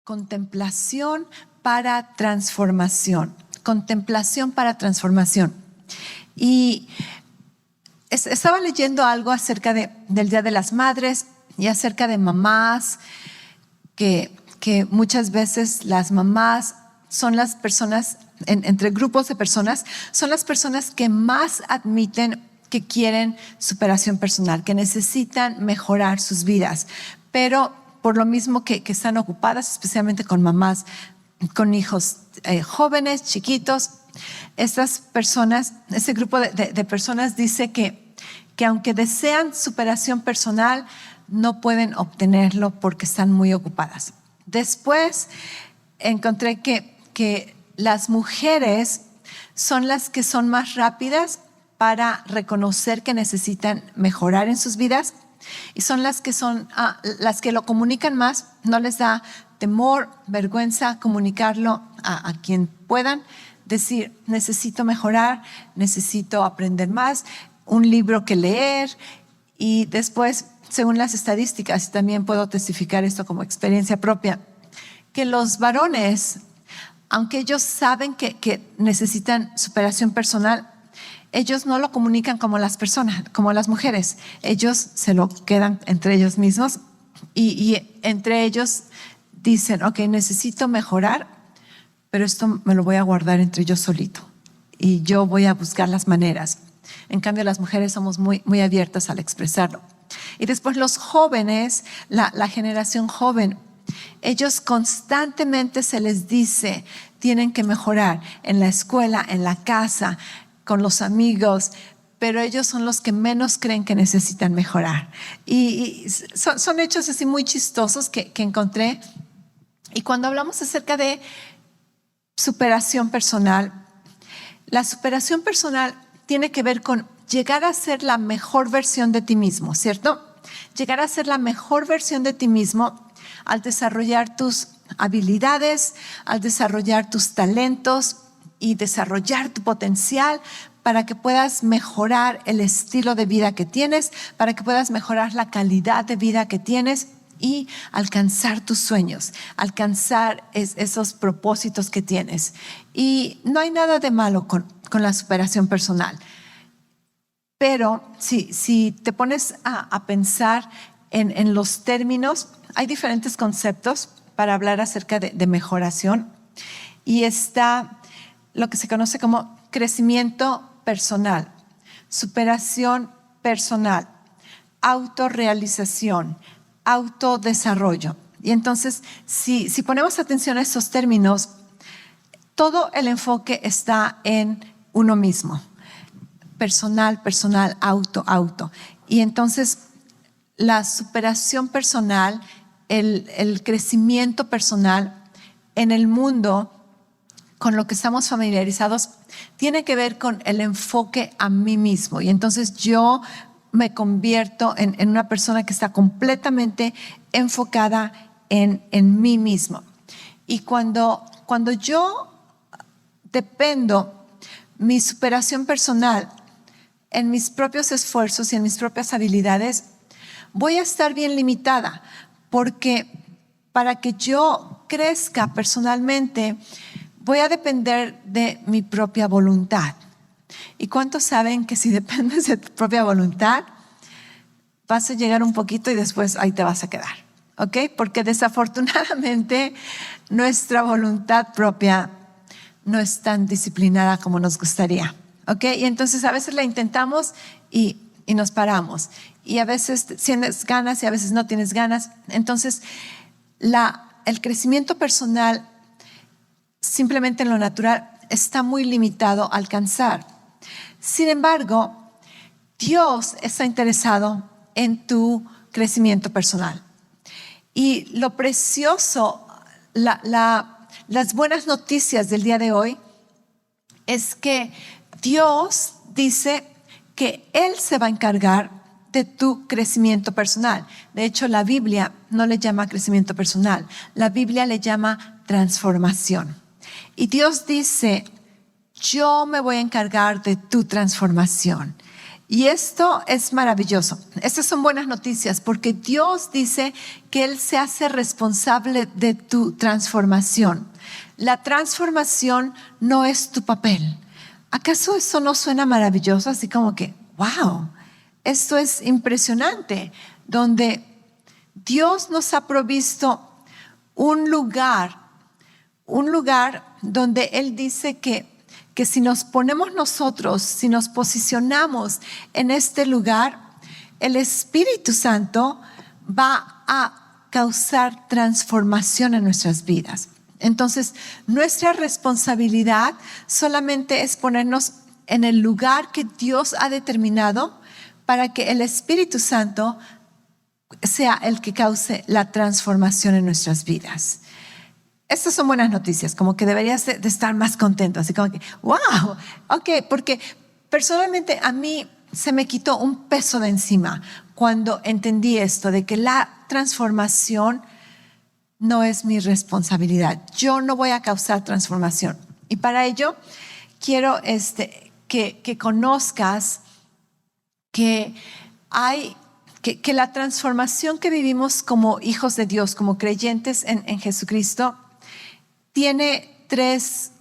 contemplación para transformación. Contemplación para transformación. Y estaba leyendo algo acerca del Día de las Madres y acerca de mamás, que muchas veces las mamás son las personas, entre grupos de personas, son las personas que más admiten que quieren superación personal, que necesitan mejorar sus vidas, pero por lo mismo que están ocupadas, especialmente con mamás, con hijos jóvenes, chiquitos, estas personas, ese grupo de personas dice que aunque desean superación personal, no pueden obtenerlo porque están muy ocupadas. Después encontré que las mujeres son las que son más rápidas para reconocer que necesitan mejorar en sus vidas y son las que lo comunican más, no les da temor, vergüenza comunicarlo a quien puedan, decir necesito mejorar, necesito aprender más, un libro que leer. Y después, según las estadísticas, también puedo testificar esto como experiencia propia, que los varones, aunque ellos saben que necesitan superación personal, ellos no lo comunican como las personas, como las mujeres. Ellos se lo quedan entre ellos mismos y entre ellos dicen, ok, necesito mejorar, pero esto me lo voy a guardar entre yo solito y yo voy a buscar las maneras. En cambio, las mujeres somos muy, muy abiertas al expresarlo. Y después los jóvenes, la generación joven, ellos constantemente se les dice, tienen que mejorar en la escuela, en la casa, con los amigos, pero ellos son los que menos creen que necesitan mejorar. Y son hechos así muy chistosos que encontré. Y cuando hablamos acerca de superación personal, la superación personal tiene que ver con llegar a ser la mejor versión de ti mismo, ¿cierto? Llegar a ser la mejor versión de ti mismo al desarrollar tus habilidades, al desarrollar tus talentos y desarrollar tu potencial para que puedas mejorar el estilo de vida que tienes, para que puedas mejorar la calidad de vida que tienes y alcanzar tus sueños, alcanzar esos propósitos que tienes. Y no hay nada de malo con la superación personal. Pero si te pones a pensar en los términos, hay diferentes conceptos para hablar acerca de mejoración. Y está lo que se conoce como crecimiento personal, superación personal, autorrealización, autodesarrollo. Y entonces, si ponemos atención a estos términos, todo el enfoque está en uno mismo. Personal, auto. Y entonces, la superación personal, el crecimiento personal en el mundo con lo que estamos familiarizados tiene que ver con el enfoque a mí mismo. Y entonces yo me convierto en una persona que está completamente enfocada en mí mismo. Y cuando yo dependo mi superación personal en mis propios esfuerzos y en mis propias habilidades, voy a estar bien limitada, porque para que yo crezca personalmente voy a depender de mi propia voluntad. ¿Y cuántos saben que si dependes de tu propia voluntad, vas a llegar un poquito y después ahí te vas a quedar? ¿Ok? Porque desafortunadamente nuestra voluntad propia no es tan disciplinada como nos gustaría. ¿Ok? Y entonces a veces la intentamos y nos paramos. Y a veces tienes ganas y a veces no tienes ganas. Entonces el crecimiento personal simplemente en lo natural está muy limitado a alcanzar. Sin embargo, Dios está interesado en tu crecimiento personal. Y lo precioso, las buenas noticias del día de hoy es que Dios dice que Él se va a encargar de tu crecimiento personal. De hecho, la Biblia no le llama crecimiento personal, la Biblia le llama transformación. Y Dios dice, yo me voy a encargar de tu transformación. Y esto es maravilloso. Estas son buenas noticias porque Dios dice que Él se hace responsable de tu transformación. La transformación no es tu papel. ¿Acaso eso no suena maravilloso? Así como que, wow, esto es impresionante, donde Dios nos ha provisto un lugar donde Él dice que si nos ponemos nosotros, si nos posicionamos en este lugar, el Espíritu Santo va a causar transformación en nuestras vidas. Entonces, nuestra responsabilidad solamente es ponernos en el lugar que Dios ha determinado para que el Espíritu Santo sea el que cause la transformación en nuestras vidas. Estas son buenas noticias, como que deberías de estar más contento, así como que, wow, ok, porque personalmente a mí se me quitó un peso de encima cuando entendí esto, de que la transformación no es mi responsabilidad. Yo no voy a causar transformación. Y para ello quiero que conozcas que que la transformación que vivimos como hijos de Dios, como creyentes en Jesucristo, tiene tres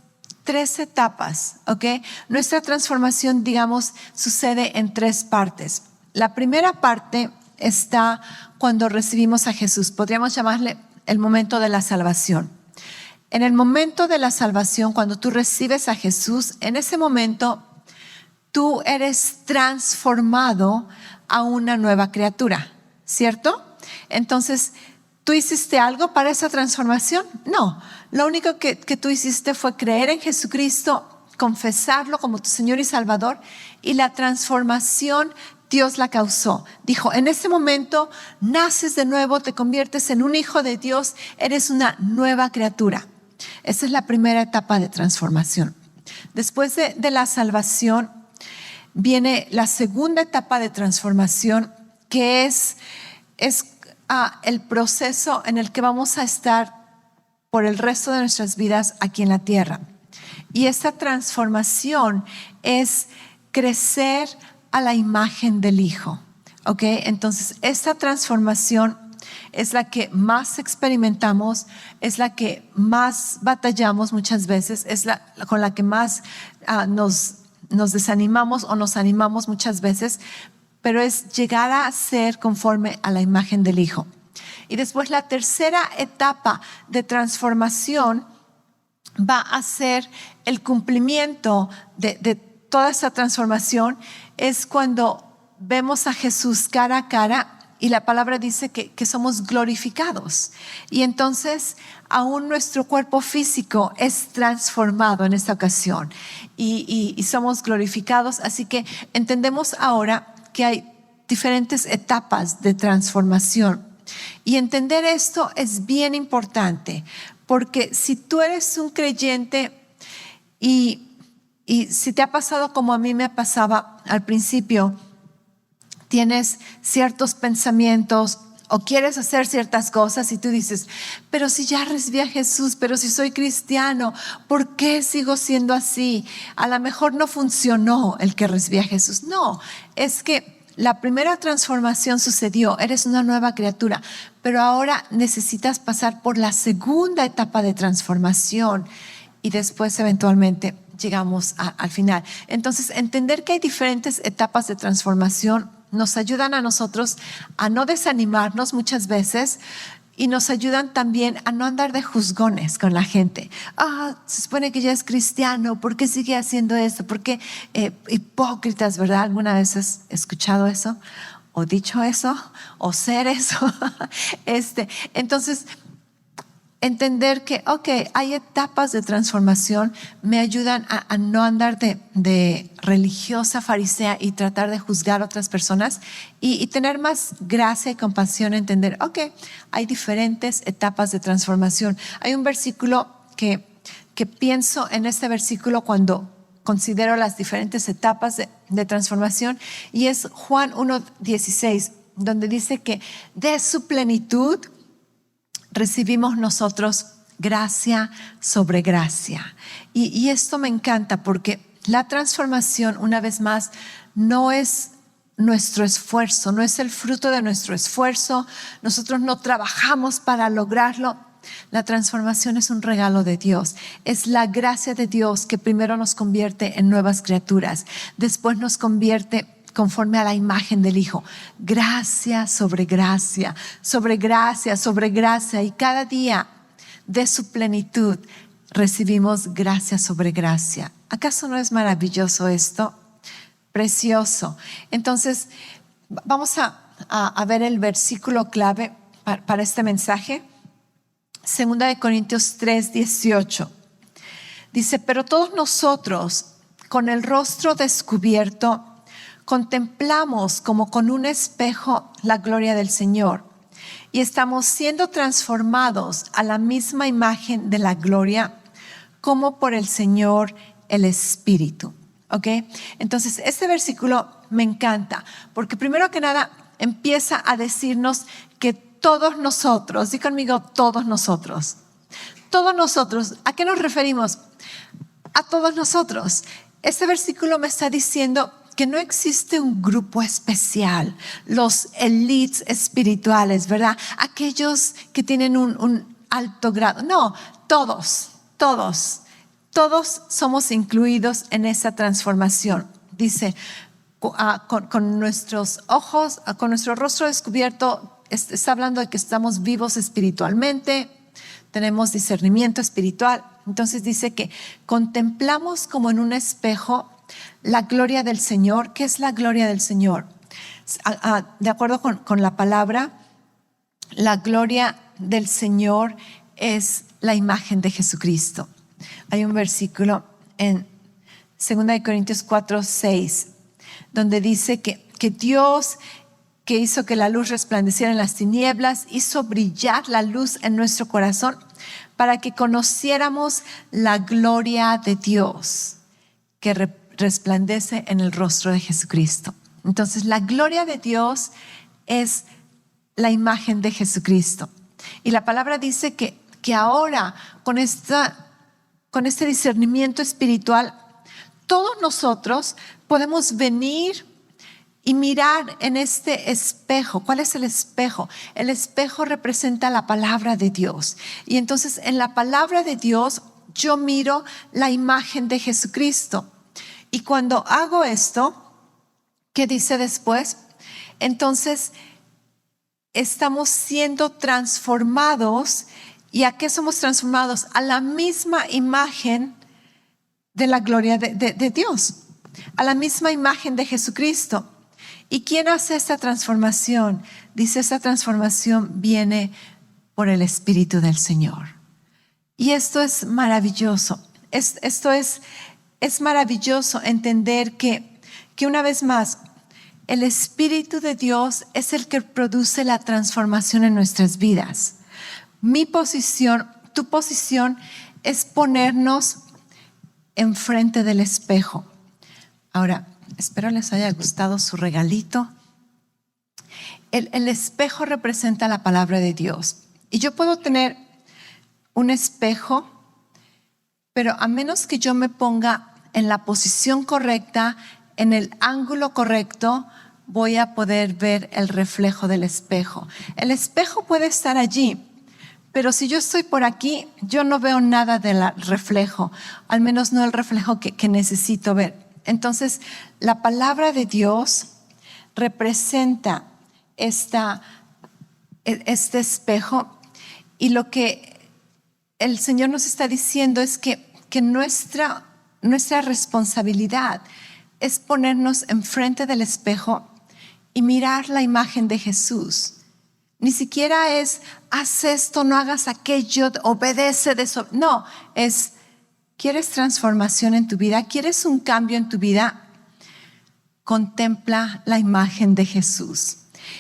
etapas, ¿ok? Nuestra transformación, digamos, sucede en 3 partes. La primera parte está cuando recibimos a Jesús. Podríamos llamarle el momento de la salvación. En el momento de la salvación, cuando tú recibes a Jesús, en ese momento tú eres transformado a una nueva criatura, ¿cierto? Entonces, ¿tú hiciste algo para esa transformación? No, lo único que tú hiciste fue creer en Jesucristo, confesarlo como tu Señor y Salvador, y la transformación Dios la causó. Dijo, en ese momento naces de nuevo, te conviertes en un hijo de Dios, eres una nueva criatura. Esa es la primera etapa de transformación. Después de la salvación viene la segunda etapa de transformación, que es el proceso en el que vamos a estar por el resto de nuestras vidas aquí en la tierra. Y esta transformación es crecer a la imagen del Hijo. ¿Ok? Entonces, esta transformación es la que más experimentamos, es la que más batallamos muchas veces, es con la que más nos desanimamos o nos animamos muchas veces, pero es llegar a ser conforme a la imagen del Hijo. Y después la tercera etapa de transformación va a ser el cumplimiento de toda esa transformación. Es cuando vemos a Jesús cara a cara y la palabra dice que somos glorificados. Y entonces aún nuestro cuerpo físico es transformado en esta ocasión y somos glorificados. Así que entendemos ahora que hay diferentes etapas de transformación. Y entender esto es bien importante, porque si tú eres un creyente y si te ha pasado como a mí me pasaba al principio, tienes ciertos pensamientos o quieres hacer ciertas cosas y tú dices, pero si ya recibí a Jesús, pero si soy cristiano, ¿por qué sigo siendo así? A lo mejor no funcionó el que recibí a Jesús. No, es que la primera transformación sucedió, eres una nueva criatura, pero ahora necesitas pasar por la segunda etapa de transformación y después eventualmente llegamos al final. Entonces, entender que hay diferentes etapas de transformación nos ayudan a nosotros a no desanimarnos muchas veces y nos ayudan también a no andar de juzgones con la gente. Se supone que ya es cristiano, ¿por qué sigue haciendo eso? ¿Por qué hipócritas, verdad? ¿Alguna vez has escuchado eso? ¿O dicho eso? ¿O ser eso? Entonces, entender que, hay etapas de transformación me ayudan a no andar de religiosa farisea y tratar de juzgar a otras personas y tener más gracia y compasión, entender, hay diferentes etapas de transformación. Hay un versículo que pienso en este versículo cuando considero las diferentes etapas de transformación y es Juan 1:16, donde dice que de su plenitud recibimos nosotros gracia sobre gracia. Y esto me encanta porque la transformación, una vez más, no es nuestro esfuerzo, no es el fruto de nuestro esfuerzo. Nosotros no trabajamos para lograrlo. La transformación es un regalo de Dios. Es la gracia de Dios que primero nos convierte en nuevas criaturas, después nos convierte conforme a la imagen del Hijo. Gracia sobre gracia, sobre gracia, sobre gracia. Y cada día de su plenitud recibimos gracia sobre gracia. ¿Acaso no es maravilloso esto? Precioso. Entonces, vamos a ver el versículo clave para este mensaje. 2 Corintios 3:18. Dice: pero todos nosotros, con el rostro descubierto, contemplamos como con un espejo la gloria del Señor, y estamos siendo transformados a la misma imagen de la gloria, como por el Señor el Espíritu. ¿Ok? Entonces, este versículo me encanta, porque primero que nada empieza a decirnos que todos nosotros, di conmigo, todos nosotros, ¿a qué nos referimos? A todos nosotros. Este versículo me está diciendo que no existe un grupo especial, los elites espirituales, ¿verdad? Aquellos que tienen un alto grado. No, todos somos incluidos en esa transformación. Dice, con nuestros ojos, con nuestro rostro descubierto, está hablando de que estamos vivos espiritualmente, tenemos discernimiento espiritual. Entonces dice que contemplamos como en un espejo la gloria del Señor. ¿Qué es la gloria del Señor? De acuerdo con la palabra, la gloria del Señor es la imagen de Jesucristo. Hay un versículo en 2 Corintios 4:6 donde dice que Dios, que hizo que la luz resplandeciera en las tinieblas, hizo brillar la luz en nuestro corazón para que conociéramos la gloria de Dios que resplandece en el rostro de Jesucristo. Entonces, la gloria de Dios es la imagen de Jesucristo. Y la palabra dice que ahora, con este discernimiento espiritual, todos nosotros podemos venir y mirar en este espejo. ¿Cuál es el espejo? El espejo representa la palabra de Dios. Y entonces en la palabra de Dios yo miro la imagen de Jesucristo. Y cuando hago esto, ¿qué dice después? Entonces estamos siendo transformados. ¿Y a qué somos transformados? A la misma imagen de la gloria de Dios, a la misma imagen de Jesucristo. ¿Y quién hace esta transformación? Dice, esta transformación viene por el Espíritu del Señor. Y esto es maravilloso. Esto es maravilloso entender que una vez más, el Espíritu de Dios es el que produce la transformación en nuestras vidas. Mi posición, tu posición es ponernos enfrente del espejo. Ahora, espero les haya gustado su regalito. El espejo representa la palabra de Dios. Y yo puedo tener un espejo, pero a menos que yo me ponga en la posición correcta, en el ángulo correcto, voy a poder ver el reflejo del espejo. El espejo puede estar allí, pero si yo estoy por aquí, yo no veo nada del reflejo, al menos no el reflejo que necesito ver. Entonces, la palabra de Dios representa este espejo, y lo que el Señor nos está diciendo es que nuestra responsabilidad es ponernos enfrente del espejo y mirar la imagen de Jesús. Ni siquiera es, haz esto, no hagas aquello, obedece de eso. No, es, ¿quieres transformación en tu vida? ¿Quieres un cambio en tu vida? Contempla la imagen de Jesús.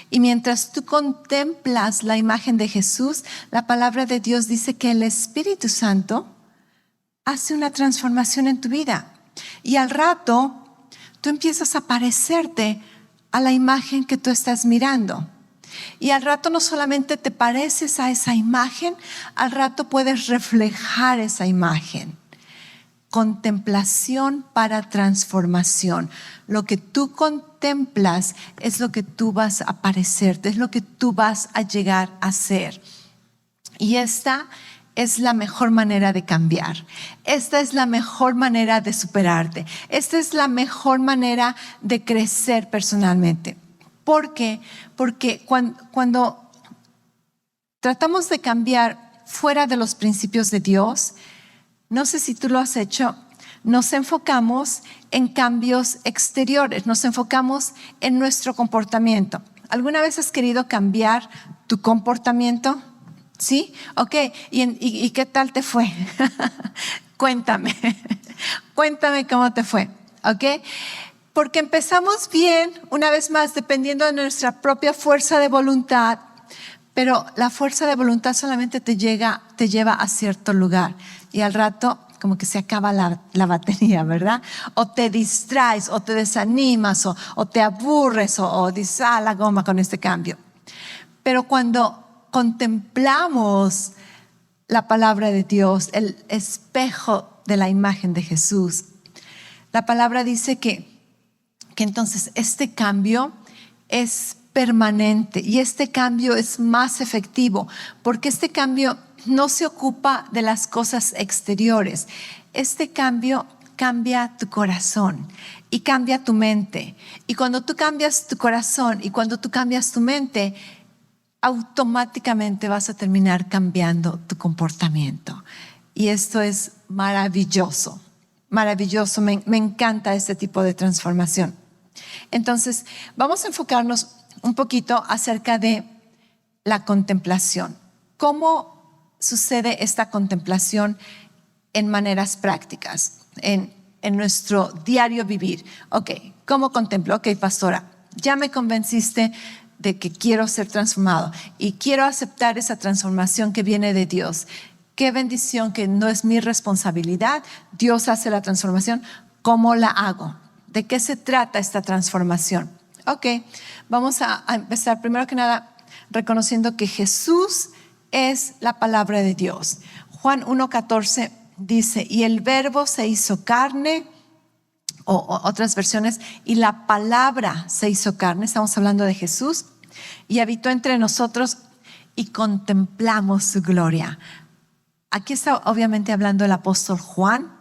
Y mientras tú contemplas la imagen de Jesús, la palabra de Dios dice que el Espíritu Santo hace una transformación en tu vida. Y al rato, tú empiezas a parecerte a la imagen que tú estás mirando. Y al rato no solamente te pareces a esa imagen, al rato puedes reflejar esa imagen contemplación para transformación. Lo que tú contemplas es lo que tú vas a parecer, es lo que tú vas a llegar a ser. Y esta es la mejor manera de cambiar. Esta es la mejor manera de superarte. Esta es la mejor manera de crecer personalmente. ¿Por qué? Porque cuando tratamos de cambiar fuera de los principios de Dios, no sé si tú lo has hecho, nos enfocamos en cambios exteriores, nos enfocamos en nuestro comportamiento. ¿Alguna vez has querido cambiar tu comportamiento? ¿Sí? Ok. ¿Y qué tal te fue? Cuéntame cómo te fue. ¿Ok? Porque empezamos bien, una vez más, dependiendo de nuestra propia fuerza de voluntad, pero la fuerza de voluntad solamente te lleva a cierto lugar y al rato como que se acaba la batería, ¿verdad? O te distraes, o te desanimas, o te aburres, o dices, la goma con este cambio. Pero cuando contemplamos la palabra de Dios, el espejo de la imagen de Jesús, la palabra dice que entonces este cambio es permanente y este cambio es más efectivo porque este cambio no se ocupa de las cosas exteriores. Este cambio cambia tu corazón y cambia tu mente. Y cuando tú cambias tu corazón y cuando tú cambias tu mente, automáticamente vas a terminar cambiando tu comportamiento. Y esto es maravilloso, maravilloso. Me encanta este tipo de transformación. Entonces, vamos a enfocarnos un poquito acerca de la contemplación. ¿Cómo sucede esta contemplación en maneras prácticas, en nuestro diario vivir? Ok, ¿cómo contemplo? Ok, pastora, ya me convenciste de que quiero ser transformado y quiero aceptar esa transformación que viene de Dios. Qué bendición que no es mi responsabilidad. Dios hace la transformación. ¿Cómo la hago? ¿De qué se trata esta transformación? Ok, vamos a empezar primero que nada reconociendo que Jesús es la palabra de Dios. Juan 1:14 dice, y el verbo se hizo carne, o otras versiones, y la palabra se hizo carne, estamos hablando de Jesús, y habitó entre nosotros y contemplamos su gloria. Aquí está obviamente hablando el apóstol Juan,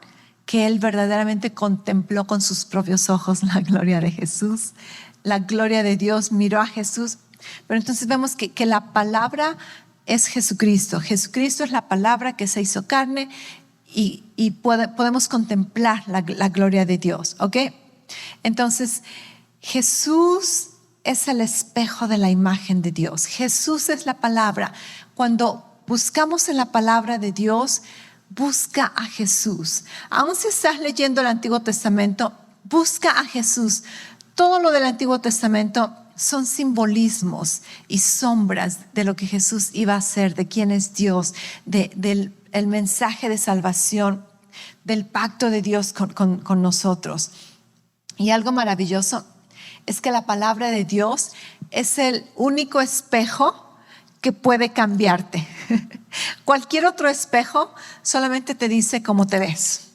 que él verdaderamente contempló con sus propios ojos la gloria de Jesús, la gloria de Dios, miró a Jesús. Pero entonces vemos que la palabra es Jesucristo. Jesucristo es la palabra que se hizo carne y podemos contemplar la gloria de Dios. ¿Ok? Entonces, Jesús es el espejo de la imagen de Dios. Jesús es la palabra. Cuando buscamos en la palabra de Dios, busca a Jesús. Aun si estás leyendo el Antiguo Testamento, busca a Jesús. Todo lo del Antiguo Testamento son simbolismos y sombras de lo que Jesús iba a hacer, de quién es Dios, del mensaje de salvación, del pacto de Dios con nosotros. Y algo maravilloso es que la palabra de Dios es el único espejo que puede cambiarte. Cualquier otro espejo solamente te dice cómo te ves.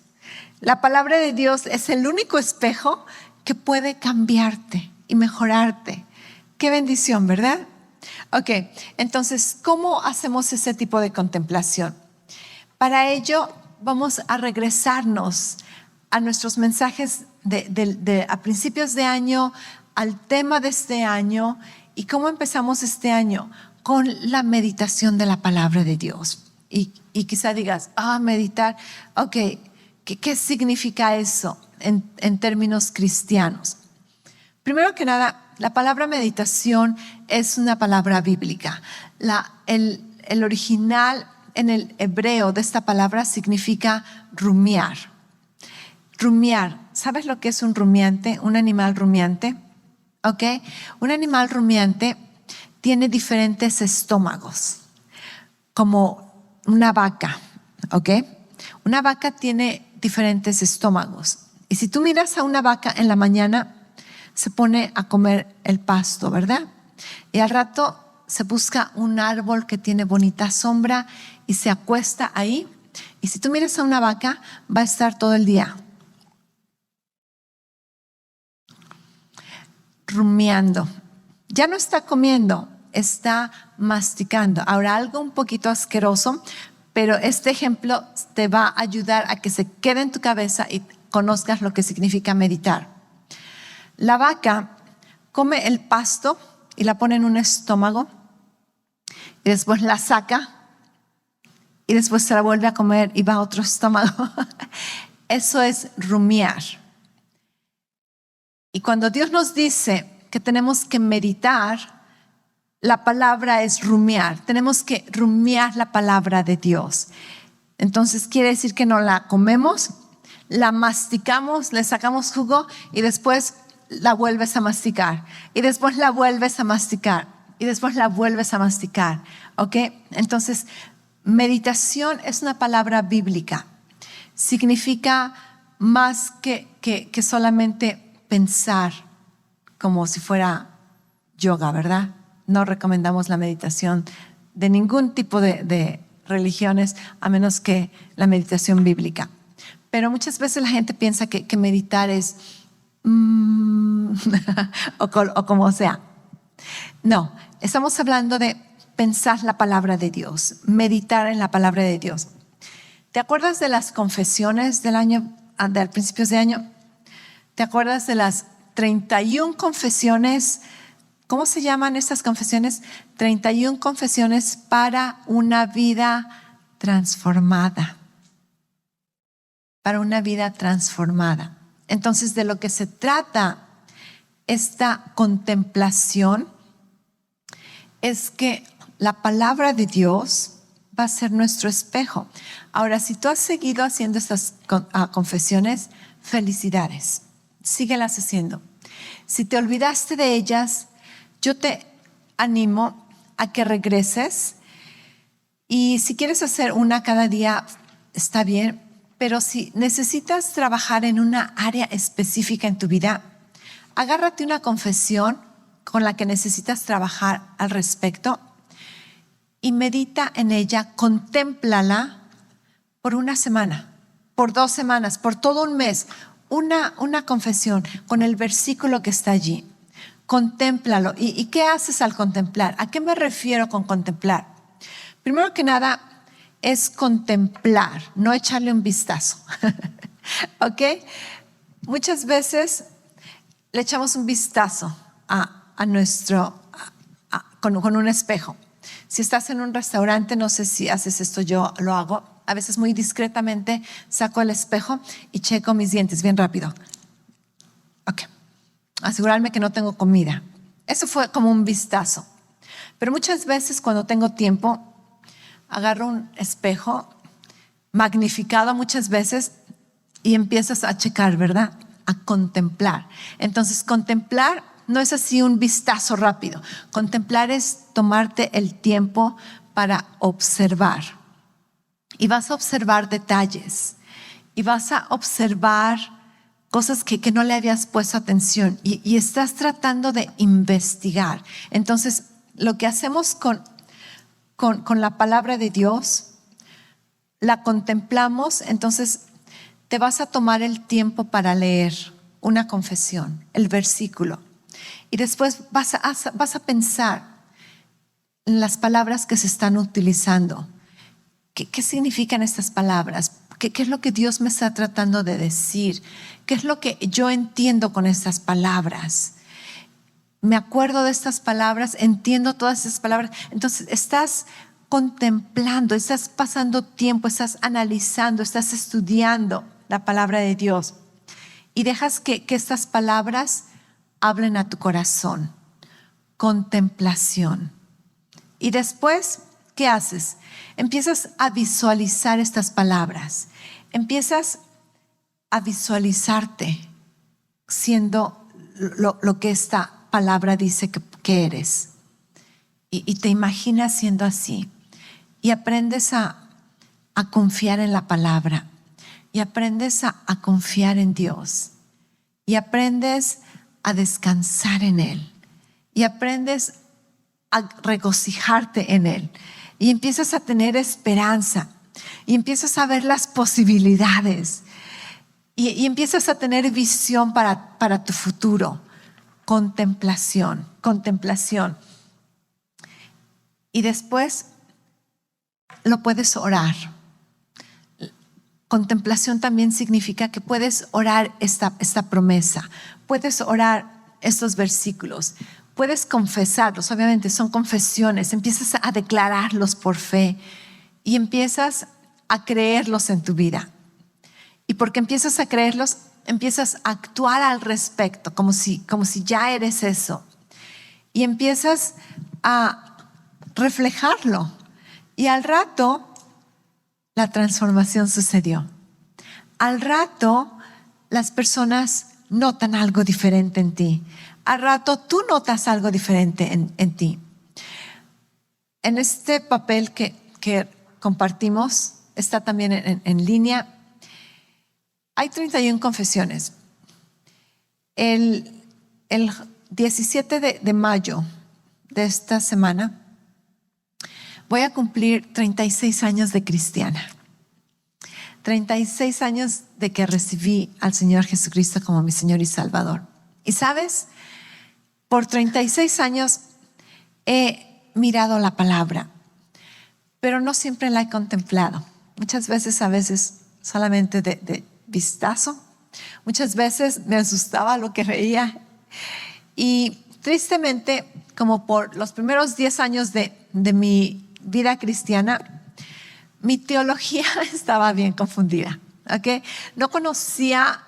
La palabra de Dios es el único espejo que puede cambiarte y mejorarte. Qué bendición, ¿verdad? Ok, entonces, ¿cómo hacemos ese tipo de contemplación? Para ello, vamos a regresarnos a nuestros mensajes a principios de año, al tema de este año. ¿Y cómo empezamos este año? Con la meditación de la palabra de Dios. Y quizá digas, meditar, ok, ¿qué significa eso en términos cristianos? Primero que nada, la palabra meditación es una palabra bíblica. El original en el hebreo de esta palabra significa rumiar. Rumiar. ¿Sabes lo que es un rumiante? Un animal rumiante. ¿Ok? Un animal rumiante tiene diferentes estómagos, como una vaca. ¿Ok? Una vaca tiene diferentes estómagos. Y si tú miras a una vaca en la mañana, se pone a comer el pasto, ¿verdad? Y al rato se busca un árbol que tiene bonita sombra y se acuesta ahí Y si tú miras a una vaca, va a estar todo el día rumiando. Ya no está comiendo, está masticando. Ahora, algo un poquito asqueroso, pero este ejemplo te va a ayudar a que se quede en tu cabeza y conozcas lo que significa meditar. La vaca come el pasto y la pone en un estómago y después la saca y después se la vuelve a comer y va a otro estómago. Eso es rumiar. Y cuando Dios nos dice que tenemos que meditar, la palabra es rumiar. Tenemos que rumiar la palabra de Dios. Entonces quiere decir que no la comemos, la masticamos, le sacamos jugo y después la vuelves a masticar. Y después la vuelves a masticar. Y después la vuelves a masticar. ¿Ok? Entonces, meditación es una palabra bíblica. Significa más que solamente pensar como si fuera yoga, ¿verdad? No recomendamos la meditación de ningún tipo de religiones, a menos que la meditación bíblica. Pero muchas veces la gente piensa que meditar es o como sea. No, estamos hablando de pensar la palabra de Dios, meditar en la palabra de Dios. ¿Te acuerdas de las confesiones del principios de año? ¿Te acuerdas de las 31 confesiones? ¿Cómo se llaman estas confesiones? 31 confesiones para una vida transformada. Para una vida transformada. Entonces, de lo que se trata esta contemplación es que la palabra de Dios va a ser nuestro espejo. Ahora, si tú has seguido haciendo estas confesiones, felicidades. Síguelas haciendo. Si te olvidaste de ellas, yo te animo a que regreses y si quieres hacer una cada día, está bien, pero si necesitas trabajar en una área específica en tu vida, agárrate una confesión con la que necesitas trabajar al respecto y medita en ella, contémplala por una semana, por 2 semanas, por todo un mes. Una confesión con el versículo que está allí. Contémplalo. ¿Y qué haces al contemplar? ¿A qué me refiero con contemplar? Primero que nada, es contemplar, no echarle un vistazo. ¿Ok? Muchas veces le echamos un vistazo con un espejo. Si estás en un restaurante, no sé si haces esto, yo lo hago. A veces muy discretamente saco el espejo y checo mis dientes bien rápido. Ok. Asegurarme que no tengo comida. Eso fue como un vistazo. Pero muchas veces cuando tengo tiempo, agarro un espejo, magnificado muchas veces, y empiezas a checar, ¿verdad? A contemplar. Entonces, contemplar no es así un vistazo rápido. Contemplar es tomarte el tiempo para observar. Y vas a observar detalles. Y vas a observar cosas que no le habías puesto atención. Y estás tratando de investigar. Entonces, lo que hacemos con la palabra de Dios, la contemplamos, entonces te vas a tomar el tiempo para leer una confesión, el versículo. Y después vas a pensar en las palabras que se están utilizando. ¿Qué significan estas palabras? ¿Qué es lo que Dios me está tratando de decir? ¿Qué es lo que yo entiendo con estas palabras? Me acuerdo de estas palabras, entiendo todas estas palabras. Entonces estás contemplando, estás pasando tiempo, estás analizando, estás estudiando la palabra de Dios. Y dejas que estas palabras hablen a tu corazón. Contemplación. Y después, ¿qué haces? Empiezas a visualizar estas palabras. Empiezas a visualizarte siendo lo que esta palabra dice que eres. Y te imaginas siendo así. Y aprendes a confiar en la palabra. Y aprendes a confiar en Dios. Y aprendes a descansar en Él. Y aprendes a regocijarte en Él. Y empiezas a tener esperanza. y empiezas a ver las posibilidades y empiezas a tener visión para tu futuro. Contemplación. Y después lo puedes orar. Contemplación también significa que puedes orar esta promesa, puedes orar estos versículos, puedes confesarlos, obviamente son confesiones, empiezas a declararlos por fe y empiezas a creerlos en tu vida. Y porque empiezas a creerlos, empiezas a actuar al respecto, como si ya eres eso. Y empiezas a reflejarlo. Y al rato, la transformación sucedió. Al rato, las personas notan algo diferente en ti. Al rato, tú notas algo diferente en ti. En este papel que compartimos, está también en línea, hay 31 confesiones. El 17 de mayo de esta semana voy a cumplir 36 años de cristiana. 36 años de que recibí al Señor Jesucristo como mi Señor y Salvador. Y sabes, por 36 años he mirado la palabra, pero no siempre la he contemplado. Muchas veces, solamente de vistazo. Muchas veces me asustaba lo que veía. Y tristemente, como por los primeros 10 años de mi vida cristiana, mi teología estaba bien confundida. ¿Okay? No conocía,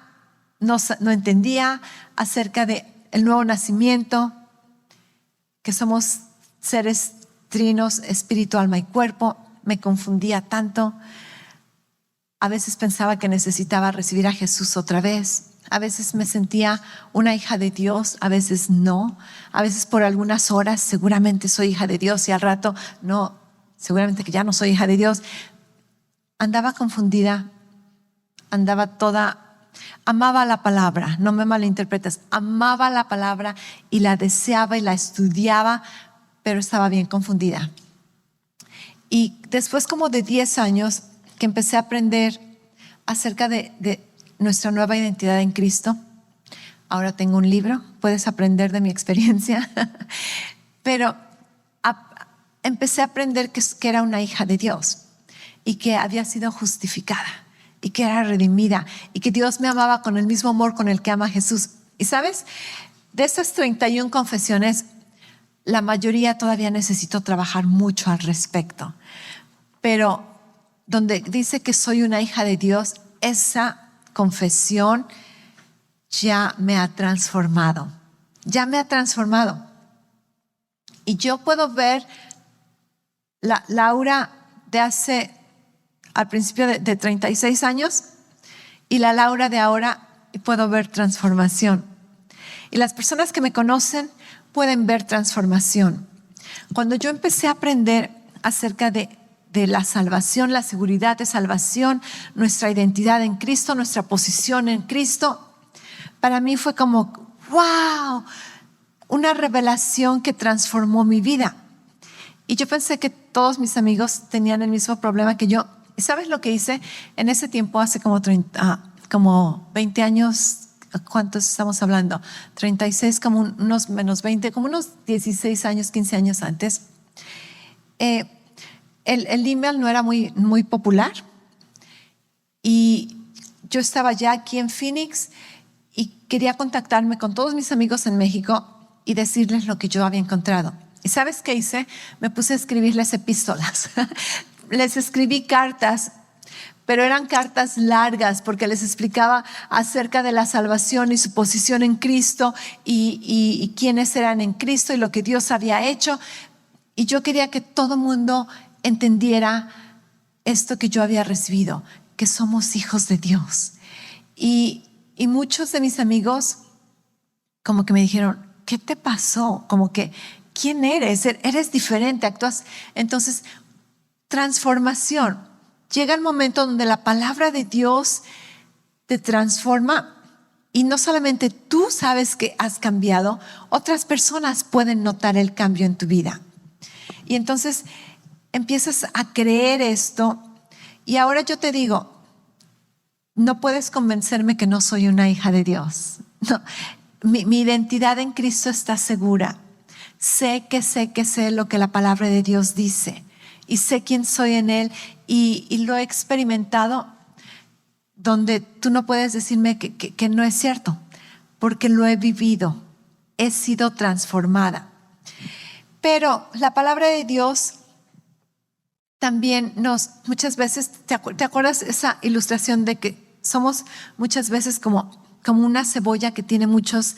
no entendía acerca del nuevo nacimiento, que somos seres trinos, espíritu, alma y cuerpo. Me confundía tanto. A veces pensaba que necesitaba recibir a Jesús otra vez. A veces me sentía una hija de Dios, a veces no. A veces por algunas horas seguramente soy hija de Dios y al rato no, seguramente que ya no soy hija de Dios. Andaba confundida, amaba la palabra, no me malinterpretes, amaba la palabra y la deseaba y la estudiaba, pero estaba bien confundida. Y después como de 10 años que empecé a aprender acerca de nuestra nueva identidad en Cristo. Ahora tengo un libro, puedes aprender de mi experiencia, pero empecé a aprender que era una hija de Dios y que había sido justificada y que era redimida y que Dios me amaba con el mismo amor con el que ama a Jesús. Y sabes, de esas 31 confesiones, la mayoría todavía necesito trabajar mucho al respecto, pero donde dice que soy una hija de Dios, esa confesión ya me ha transformado. Y yo puedo ver la Laura de al principio de 36 años y la Laura de ahora, y puedo ver transformación. Y las personas que me conocen pueden ver transformación. Cuando yo empecé a aprender acerca de la salvación, la seguridad de salvación, nuestra identidad en Cristo, nuestra posición en Cristo, para mí fue como, wow, una revelación que transformó mi vida. Y yo pensé que todos mis amigos tenían el mismo problema que yo. ¿Y sabes lo que hice? En ese tiempo, hace como 20 años, ¿cuántos estamos hablando? 36, como unos menos 20, como unos 16 años, 15 años antes. El email no era muy popular y yo estaba ya aquí en Phoenix y quería contactarme con todos mis amigos en México y decirles lo que yo había encontrado. ¿Y sabes qué hice? Me puse a escribirles epístolas. Les escribí cartas, pero eran cartas largas porque les explicaba acerca de la salvación y su posición en Cristo y quiénes eran en Cristo y lo que Dios había hecho. Y yo quería que todo el mundo entendiera esto que yo había recibido, que somos hijos de Dios. Y muchos de mis amigos como que me dijeron, ¿qué te pasó? Como que, ¿quién eres? Eres diferente, actúas. Entonces, transformación. Llega el momento donde la palabra de Dios te transforma y no solamente tú sabes que has cambiado, otras personas pueden notar el cambio en tu vida. Y entonces empiezas a creer esto Y ahora yo te digo, no puedes convencerme que no soy una hija de Dios. No, mi identidad en Cristo está segura. Sé lo que la palabra de Dios dice y sé quién soy en Él y lo he experimentado donde tú no puedes decirme que no es cierto, porque lo he vivido, he sido transformada. Pero la palabra de Dios también muchas veces, ¿te acuerdas esa ilustración de que somos muchas veces como una cebolla que tiene muchas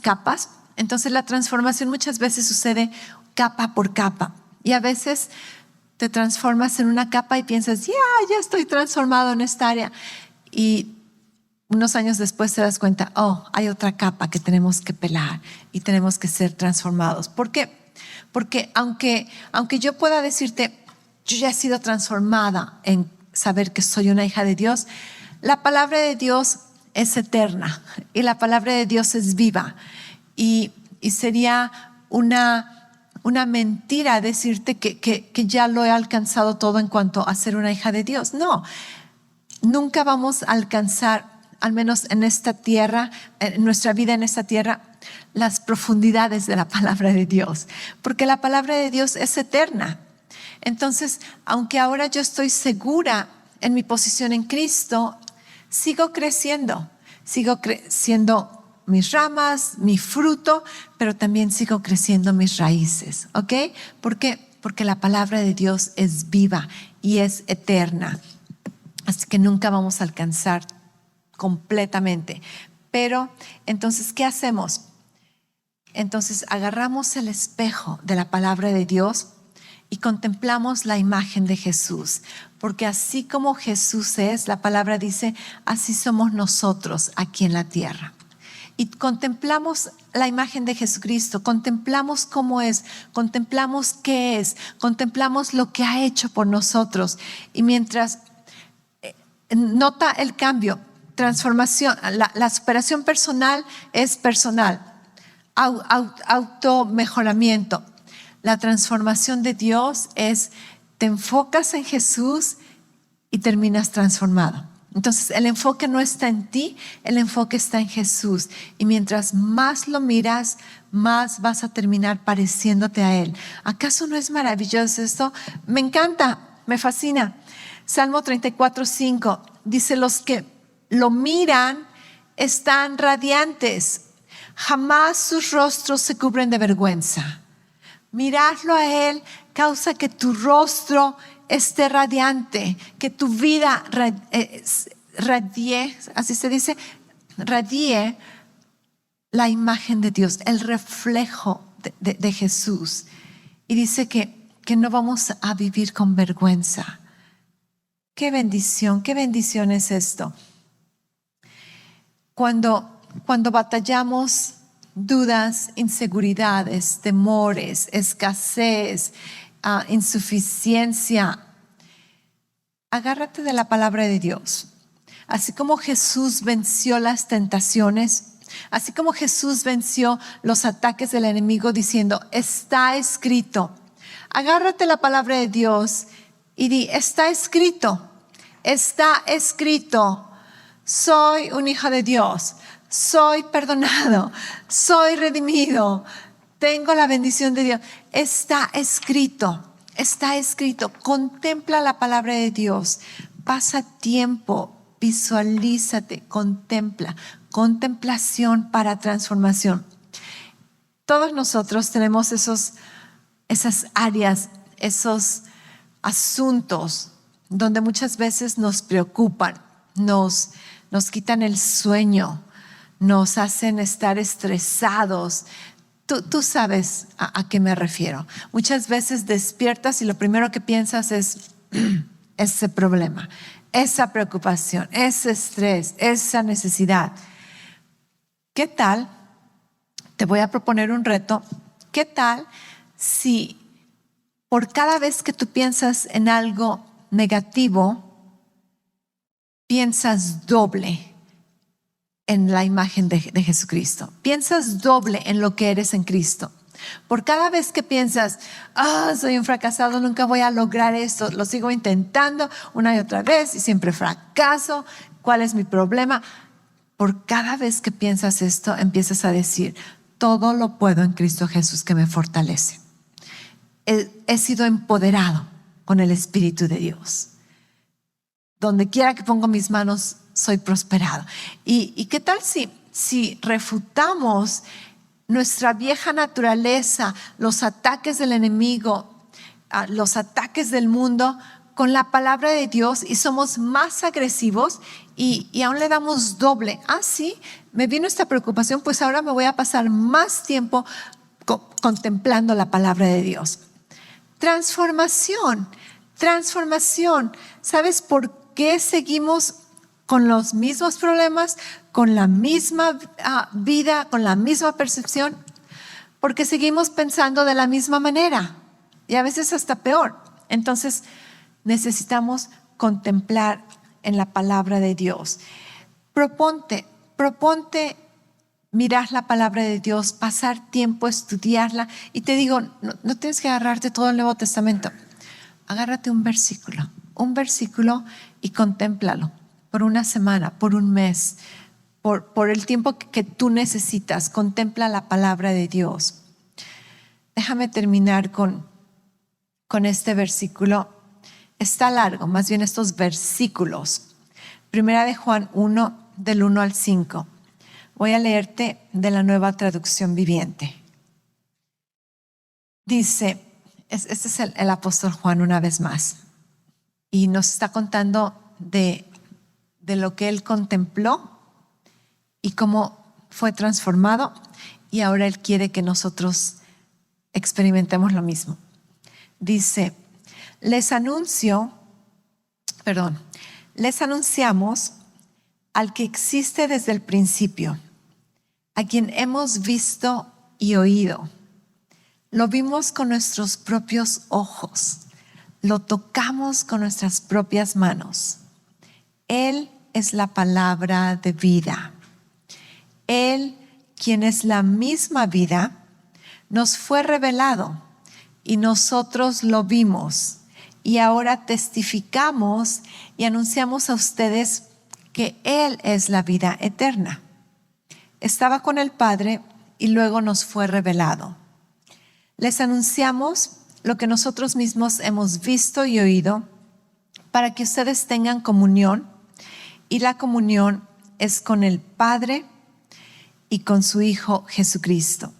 capas? Entonces la transformación muchas veces sucede capa por capa y a veces te transformas en una capa y piensas, ya estoy transformado en esta área, y unos años después te das cuenta, hay otra capa que tenemos que pelar y tenemos que ser transformados. ¿Por qué? Porque aunque yo pueda decirte, yo ya he sido transformada en saber que soy una hija de Dios, la palabra de Dios es eterna y la palabra de Dios es viva. Y sería una mentira decirte que ya lo he alcanzado todo en cuanto a ser una hija de Dios. No, nunca vamos a alcanzar, al menos en esta tierra, en nuestra vida en esta tierra, las profundidades de la palabra de Dios, porque la palabra de Dios es eterna. Entonces, aunque ahora yo estoy segura en mi posición en Cristo, sigo creciendo mis ramas, mi fruto, pero también sigo creciendo mis raíces, ¿ok? ¿Por qué? Porque la palabra de Dios es viva y es eterna. Así que nunca vamos a alcanzar completamente. Pero entonces, ¿qué hacemos? Entonces agarramos el espejo de la palabra de Dios y contemplamos la imagen de Jesús, porque así como Jesús es, la palabra dice, así somos nosotros aquí en la tierra. Y contemplamos la imagen de Jesucristo, contemplamos cómo es, contemplamos qué es, contemplamos lo que ha hecho por nosotros. Y mientras nota el cambio, transformación, la superación personal es personal, automejoramiento. La transformación de Dios es, te enfocas en Jesús y terminas transformado. Entonces el enfoque no está en ti, el enfoque está en Jesús. Y mientras más lo miras, más vas a terminar pareciéndote a Él. ¿Acaso no es maravilloso esto? Me encanta, me fascina. Salmo 34:5 dice, los que lo miran están radiantes, jamás sus rostros se cubren de vergüenza. Mirarlo a Él causa que tu rostro esté radiante, que tu vida radie, así se dice, radie la imagen de Dios, el reflejo de Jesús. Y dice que no vamos a vivir con vergüenza. Qué bendición es esto. Cuando batallamos dudas, inseguridades, temores, escasez, insuficiencia, agárrate de la palabra de Dios. Así como Jesús venció las tentaciones, así como Jesús venció los ataques del enemigo diciendo, está escrito. Agárrate la palabra de Dios y di, está escrito, soy un hijo de Dios, soy perdonado, soy redimido, tengo la bendición de Dios. Está escrito. Contempla la palabra de Dios, pasa tiempo, visualízate, contempla. Contemplación para transformación. Todos nosotros tenemos esas áreas, esos asuntos donde muchas veces nos preocupan, nos quitan el sueño, nos hacen estar estresados. Tú sabes a qué me refiero. Muchas veces despiertas y lo primero que piensas es ese problema, esa preocupación, ese estrés, esa necesidad. ¿Qué tal? Te voy a proponer un reto. ¿Qué tal si por cada vez que tú piensas en algo negativo, piensas doble en la imagen de Jesucristo? Piensas doble en lo que eres en Cristo. Por cada vez que piensas, soy un fracasado, nunca voy a lograr esto, lo sigo intentando una y otra vez y siempre fracaso, ¿cuál es mi problema? Por cada vez que piensas esto, empiezas a decir, todo lo puedo en Cristo Jesús que me fortalece. He sido empoderado con el Espíritu de Dios. Donde quiera que pongo mis manos, soy prosperado. ¿Y qué tal si refutamos nuestra vieja naturaleza, los ataques del enemigo, los ataques del mundo con la palabra de Dios y somos más agresivos y aún le damos doble? Sí, me vino esta preocupación, pues ahora me voy a pasar más tiempo contemplando la palabra de Dios. Transformación. ¿Sabes por qué seguimos con los mismos problemas, con la misma vida, con la misma percepción? Porque seguimos pensando de la misma manera y a veces hasta peor. Entonces necesitamos contemplar en la palabra de Dios. Proponte mirar la palabra de Dios, pasar tiempo, estudiarla. Y te digo, no tienes que agarrarte todo el Nuevo Testamento. Agárrate un versículo y contémplalo por una semana, por un mes, por el tiempo que tú necesitas. Contempla la palabra de Dios. Déjame terminar con este versículo. Está largo, más bien estos versículos. Primera de Juan 1, del 1 al 5. Voy a leerte de la Nueva Traducción Viviente. Dice, este es el apóstol Juan una vez más, y nos está contando de lo que él contempló y cómo fue transformado, y ahora él quiere que nosotros experimentemos lo mismo. Dice, les anunciamos al que existe desde el principio, a quien hemos visto y oído. Lo vimos con nuestros propios ojos, lo tocamos con nuestras propias manos. Él es la palabra de vida. Él, quien es la misma vida, nos fue revelado y nosotros lo vimos. Y ahora testificamos y anunciamos a ustedes que Él es la vida eterna. Estaba con el Padre y luego nos fue revelado. Les anunciamos lo que nosotros mismos hemos visto y oído para que ustedes tengan comunión, y la comunión es con el Padre y con su Hijo Jesucristo.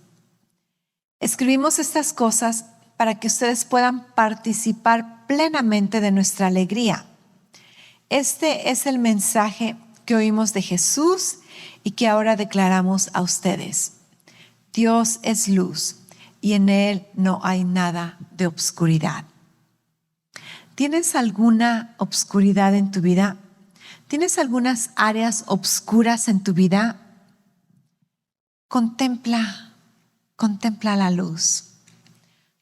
Escribimos estas cosas para que ustedes puedan participar plenamente de nuestra alegría. Este es el mensaje que oímos de Jesús y que ahora declaramos a ustedes. Dios es luz y en Él no hay nada de obscuridad. ¿Tienes alguna obscuridad en tu vida? ¿Tienes algunas áreas obscuras en tu vida? Contempla la luz.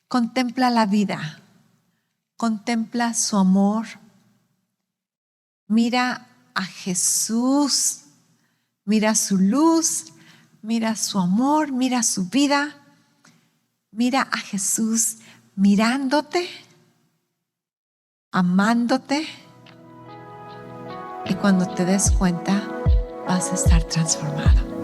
Contempla la vida. Contempla su amor. Mira a Jesús. Mira su luz. Mira su amor. Mira su vida. Mira a Jesús mirándote, amándote, y cuando te des cuenta vas a estar transformado.